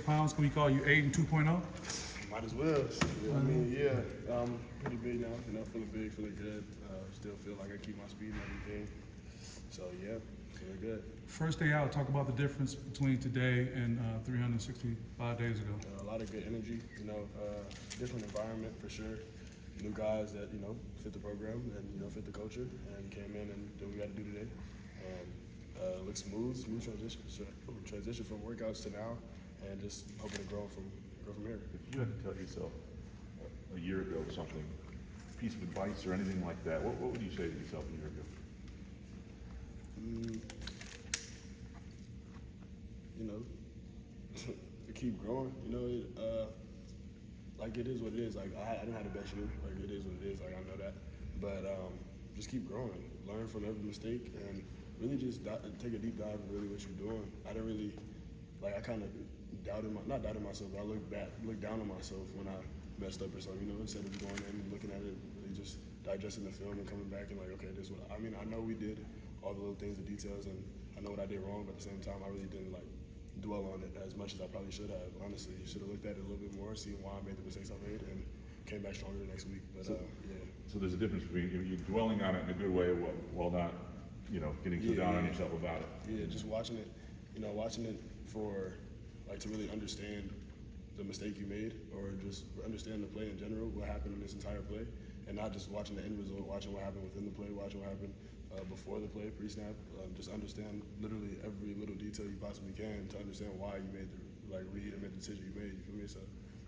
Pounds, can we call you Aidan 2.0? Might as well. Yeah, I mean, pretty big now. Feeling big, feeling good. Still feel like I keep my speed and everything. So yeah, feeling good. First day out, talk about the difference between today and 365 days ago. A lot of good energy. Different environment for sure. New guys that fit the program and fit the culture, and came in and did what we got to do today. And looks smooth transition from workouts to now. And just hoping to grow from here. If you had to tell yourself a year ago something, a piece of advice or anything like that, what would you say to yourself a year ago? To keep growing. Like it is what it is. Like I didn't have the best year. Like it is what it is. Like I know that, but just keep growing. Learn from every mistake and really just take a deep dive in really what you're doing. I didn't really I kind of not doubted myself, but I looked down on myself when I messed up or something, instead of going in and looking at it, really just digesting the film and coming back and okay, this is what, I know we did all the little things, the details, and I know what I did wrong, but at the same time, I really didn't dwell on it as much as I probably should have, honestly. You should have looked at it a little bit more, seen why I made the mistakes I made, and came back stronger the next week, but yeah. So there's a difference between you dwelling on it in a good way while not, getting so down on yourself about it. Yeah, just watching it, watching it for, to really understand the mistake you made, or just understand the play in general, what happened in this entire play, and not just watching the end result, watching what happened within the play, watching what happened before the play, pre-snap. Just understand literally every little detail you possibly can to understand why you made the read and made the decision you made. You feel me? So,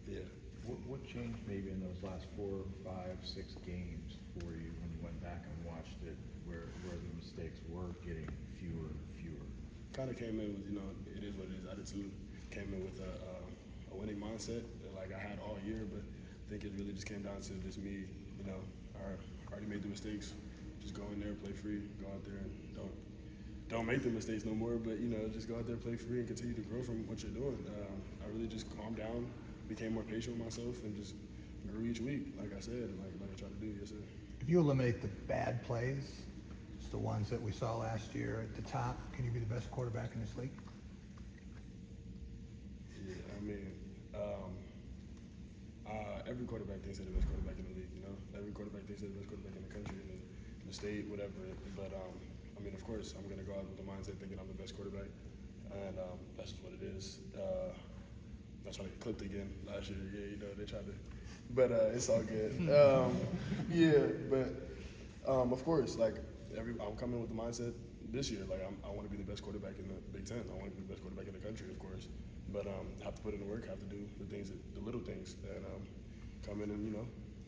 yeah. What changed maybe in those last 4, 5, 6 games for you when you went back and watched it, where the mistakes were getting fewer and fewer? Kind of came in with it is what it is attitude. Came in with a winning mindset that I had all year, but I think it really just came down to just me. I already made the mistakes. Just go in there, play free, go out there and don't make the mistakes no more. But just go out there, play free, and continue to grow from what you're doing. I really just calmed down, became more patient with myself, and just grew each week. Like I said, and like I try to do. Yes, sir. If you eliminate the bad plays, it's the ones that we saw last year at the top, can you be the best quarterback in this league? Every quarterback thinks they're the best quarterback in the league, Every quarterback thinks they're the best quarterback in the country, in the state, whatever. But, of course, I'm going to go out with the mindset thinking I'm the best quarterback, and that's just what it is. That's why they clipped again last year. Yeah, they tried to. But it's all good. Of course, I'm coming with the mindset this year. I want to be the best quarterback in the Big Ten. I want to be the best quarterback in the country, of course. But have to put in the work, have to do the little things, and come in and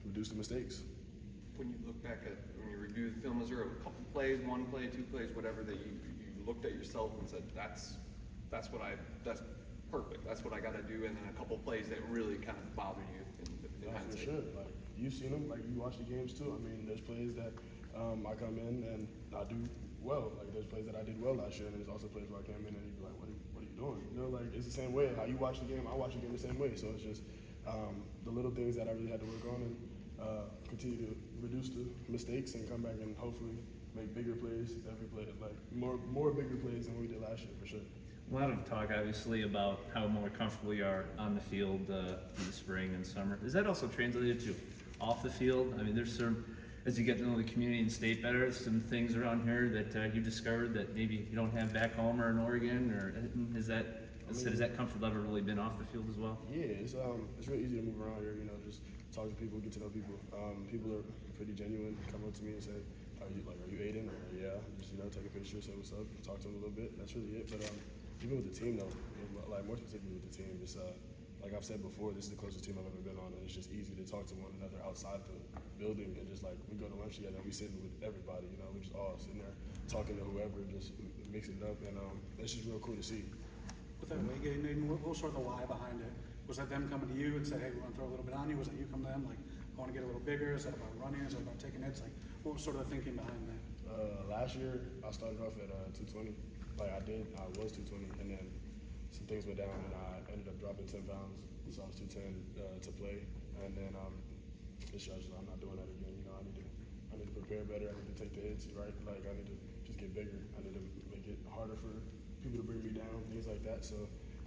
reduce the mistakes. When you look back when you review the film, is there a couple plays, 1 play, 2 plays, whatever, that you looked at yourself and said that's perfect, that's what I got to do, and then a couple plays that really kind of bothered you in hindsight? For sure. You've seen them. You watch the games too. There's plays that I come in and I do well. There's plays that I did well last year, and there's also plays where I came in and you'd be like, what are you doing? It's the same way. How you watch the game, I watch the game the same way. So it's just the little things that I really had to work on and continue to reduce the mistakes and come back and hopefully make bigger plays every play, more bigger plays than we did last year, for sure. A lot of talk, obviously, about how more comfortable you are on the field in the spring and summer. Is that also translated to off the field? There's some, as you get to know the community and state better, some things around here that you discovered that maybe you don't have back home or in Oregon, or has that comfort level really been off the field as well? Yeah, it's really easy to move around here. Just talk to people, get to know people. People are pretty genuine. Come up to me and say, "Are you Aidan?" Or yeah, just take a picture, say what's up, talk to them a little bit. That's really it. But even with the team though, more specifically with the team, just like I've said before, this is the closest team I've ever been on, and it's just easy to talk to one another outside the building, and just we go to lunch together and we sitting with everybody. We just all sitting there talking to whoever, just mixing it up, and it's just real cool to see. With that league, Aidan, what was sort of the why behind it? Was that them coming to you and say, hey, we want to throw a little bit on you? Was that you come to them, I want to get a little bigger? Is that about running? Is that about taking hits? What was sort of the thinking behind that? Last year, I started off at 220. I was 220, and then some things went down, and I ended up dropping 10 pounds. So I was 210 to play, and then this year I'm not doing that again. I need to prepare better. I need to take the hits, right? I need to just get bigger. I need to make it harder for people to bring me down, things like that. So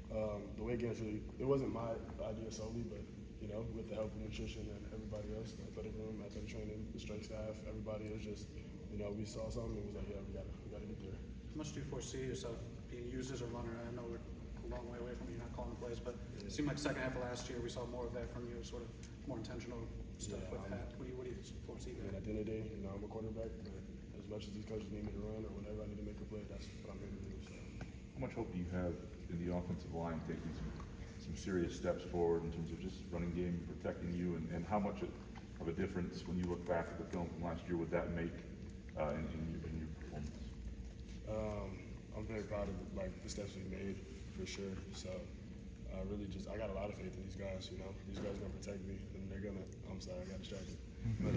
The weight gain's really, it wasn't my idea solely, but, you know, with the help of nutrition and everybody else, the athletic room, athletic training, the strength staff, everybody, it was just, you know, we saw something and was like, yeah, we gotta get there. How much do you foresee yourself being used as a runner? I know we're a long way away from you not calling the plays, but it seemed like second half of last year we saw more of that from you, sort of more intentional stuff with that. What do you foresee And there? at the end of the day, you know, I'm a quarterback, but as much as these coaches need me to run or whenever I need to make a play, that's what I'm here to do. So. How much hope do you have in the offensive line taking some serious steps forward in terms of just running game, protecting you, and how much of a difference when you look back at the film from last year would that make in your performance? I'm very proud of the steps we made for sure. So really just I got a lot of faith in these guys. You know, these guys are gonna protect me, and they're gonna. I'm sorry, I got distracted. But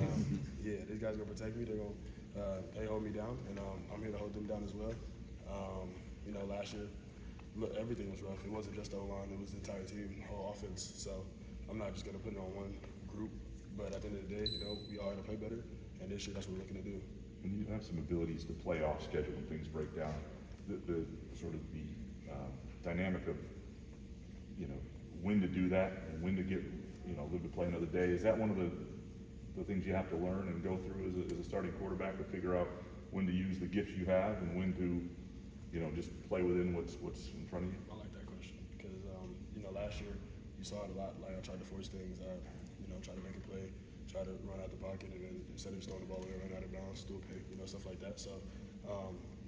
yeah, these guys are gonna protect me. They're gonna they hold me down, and I'm here to hold them down as well. You know, last year, look, everything was rough. It wasn't just the O-line; it was the entire team, the whole offense. So I'm not just gonna put it on one group. But at the end of the day, you know, we all had to play better, and this year that's what we're looking to do. When you have some abilities to play off schedule when things break down, the sort of the dynamic of, you know, when to do that and when to get, you know, live to play another day, is that one of the things you have to learn and go through as a starting quarterback to figure out when to use the gifts you have and when to, you know, just play within what's in front of you? I like that question because you know, last year you saw it a lot. Like I tried to force things, you know, try to make a play, try to run out the pocket, and then instead of just throwing the ball away, run out of bounds, do a pick, you know, stuff like that. So,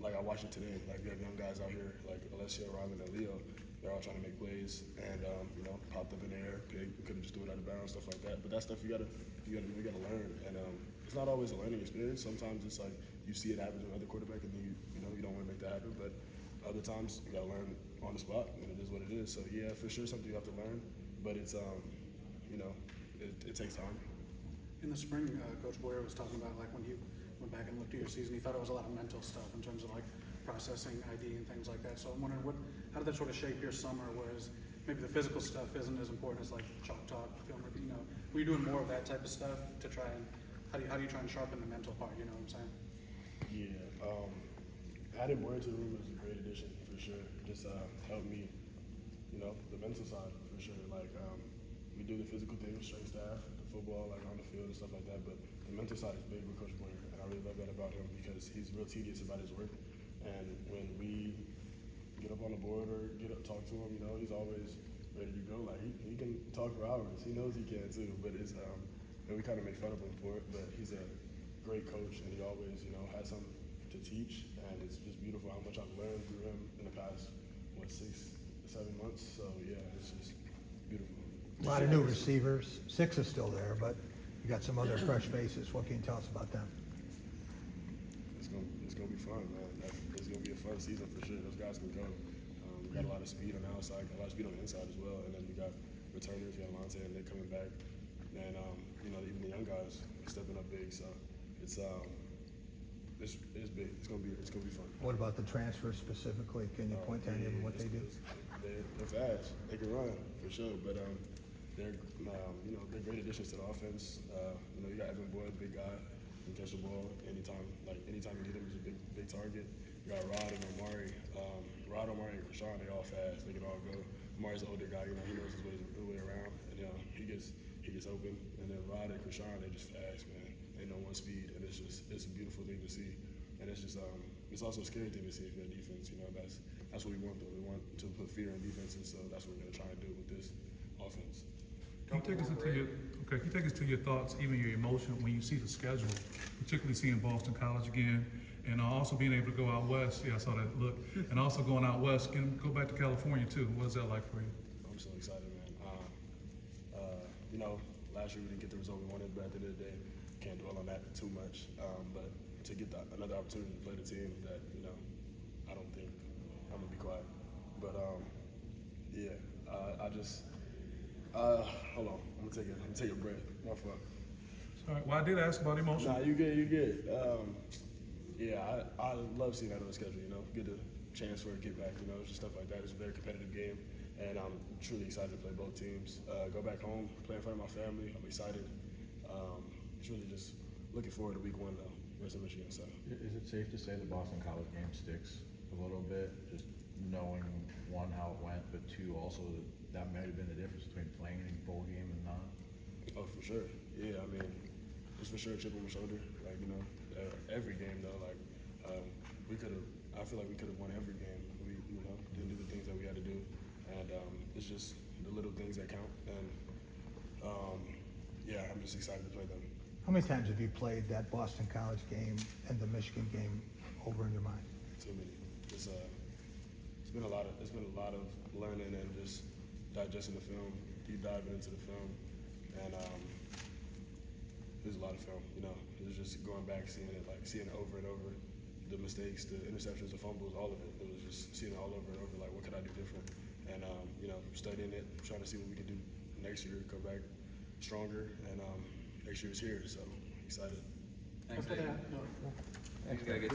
like I watched it today. Like we have young guys out here, like Alessio, Robin, and Leo. They're all trying to make plays, and you know, popped up in the air, pick. We couldn't just do it out of bounds, stuff like that. But that stuff you gotta learn, and it's not always a learning experience. Sometimes it's like you see it happen to another quarterback, and then you know you don't want to make that happen. But other times you gotta learn on the spot, and it is what it is. So yeah, for sure, something you have to learn. But it's you know, it takes time. In the spring, Coach Boyer was talking about like when he went back and looked at your season, he thought it was a lot of mental stuff in terms of like processing ID and things like that. So I'm wondering how did that sort of shape your summer? Whereas maybe the physical stuff isn't as important as like chalk talk, film review. You know, were you doing more of that type of stuff to try and how do you try and sharpen the mental part? You know what I'm saying? Yeah, adding Boyer to the room is a great addition for sure. Just helped me, you know, the mental side for sure. Like we do the physical things, strength staff, the football, like on the field and stuff like that. But the mental side is big with Coach Boyer, and I really love that about him because he's real tedious about his work. And when we get up on the board or talk to him, you know, he's always ready to go. Like he can talk for hours. He knows he can too. But it's and we kind of make fun of him for it. But he's a great coach, and he always, you know, has something to teach. And it's just beautiful how much I've learned through him in the past 6 to 7 months. So yeah, it's just beautiful. A lot of new receivers. 6 is still there, but you got some other fresh faces. What can you tell us about them? It's gonna be fun, man. It's gonna be a fun season for sure. Those guys can go. We got a lot of speed on the outside, got a lot of speed on the inside as well. And then we got returners, we got Alontae, and they're coming back. And you know, even the young guys are stepping up big. So it's big. It's gonna be fun. What about the transfers specifically? Can you point to any of what they do? They're fast. They can run for sure. But they're you know, they're great additions to the offense. You know, you got Evan Boyd, big guy, can catch the ball anytime. Like anytime you need him, he's a big target. You got Rod and Omari. Omari, and Krishan, they all fast. They can all go. Omari's an older guy. You know, he knows his way around, and he gets open. And then Rod and Krishan, they're just fast, man. They know one speed, and it's a beautiful thing to see. And it's just it's also a scary thing to see for the defense. You know, that's what we want though. We want to put fear in defenses, so that's what we're gonna try and do with this offense. Can you take us to your thoughts, even your emotion when you see the schedule, particularly seeing Boston College again, and also being able to go out west. Yeah, I saw that look, and also going out west, go back to California too. What is that like for you? I'm so excited, man. You know, last year we didn't get the result we wanted, but at the end of the day, can't dwell on that too much. But to get another opportunity to play the team that, you know, I don't think I'm gonna be quiet. But yeah, I just hold on. I'm gonna take a breath. My fault. All right. Well, I did ask about emotion. Nah, you good. Yeah, I love seeing that on the schedule. You know, get a chance for a get back. You know, just stuff like that. It's a very competitive game, and I'm truly excited to play both teams. Go back home, play in front of my family. I'm excited. It's really just looking forward to week 1 though. Western Michigan. So. Is it safe to say the Boston College game sticks a little bit? Just knowing, one, how it went, but two, also, that might have been the difference between playing in a bowl game and not? Oh, for sure. Yeah, I mean, it's for sure a chip on my shoulder. Like, you know, every game though, like, we could have, I feel like we could have won every game. We, you know, didn't do the things that we had to do. And it's just the little things that count. And yeah, I'm just excited to play them. How many times have you played that Boston College game and the Michigan game over in your mind? Too many. It's been a lot of learning and just digesting the film, deep diving into the film, and there's a lot of film. You know, it's just going back, seeing it over and over, the mistakes, the interceptions, the fumbles, all of it. It was just seeing it all over and over. Like, what could I do different? And you know, studying it, trying to see what we can do next year, come back stronger, and next year is here. So excited. Thanks, After Aidan. that, He's gotta get